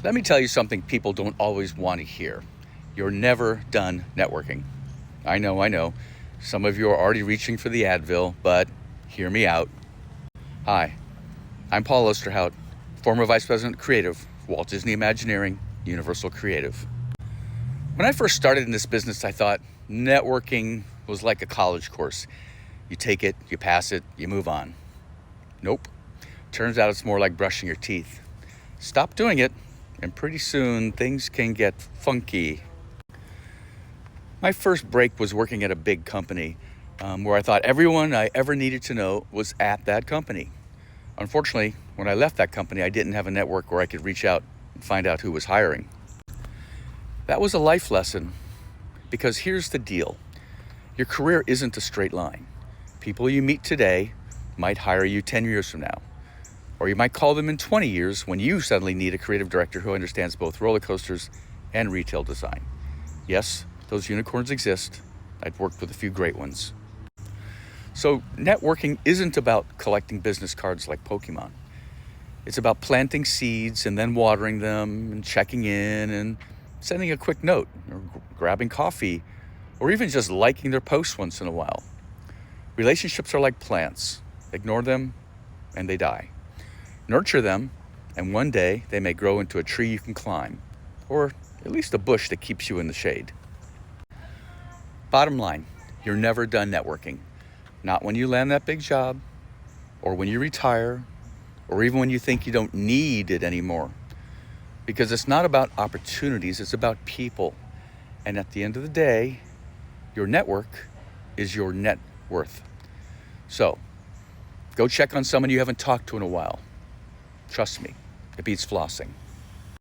Let me tell you something people don't always want to hear. You're never done networking. I know. Some of you are already reaching for the Advil, but hear me out. Hi, I'm Paul Osterhout, former Vice President Creative, Walt Disney Imagineering, Universal Creative. When I first started in this business, I thought networking was like a college course. You take it, you pass it, you move on. Nope. Turns out it's more like brushing your teeth. Stop doing it, and pretty soon things can get funky. My first break was working at a big company where I thought everyone I ever needed to know was at that company. Unfortunately, when I left that company, I didn't have a network where I could reach out and find out who was hiring. That was a life lesson, because here's the deal. Your career isn't a straight line. People you meet today might hire you 10 years from now. Or you might call them in 20 years when you suddenly need a creative director who understands both roller coasters and retail design. Yes, those unicorns exist. I've worked with a few great ones. So networking isn't about collecting business cards like Pokemon. It's about planting seeds and then watering them and checking in and sending a quick note or grabbing coffee or even just liking their posts once in a while. Relationships are like plants. Ignore them and they die. Nurture them, and one day they may grow into a tree you can climb, or at least a bush that keeps you in the shade. Bottom line, you're never done networking. Not when you land that big job, or when you retire, or even when you think you don't need it anymore. Because it's not about opportunities, it's about people. And at the end of the day, your network is your net worth. So, go check on someone you haven't talked to in a while. Trust me, it beats flossing.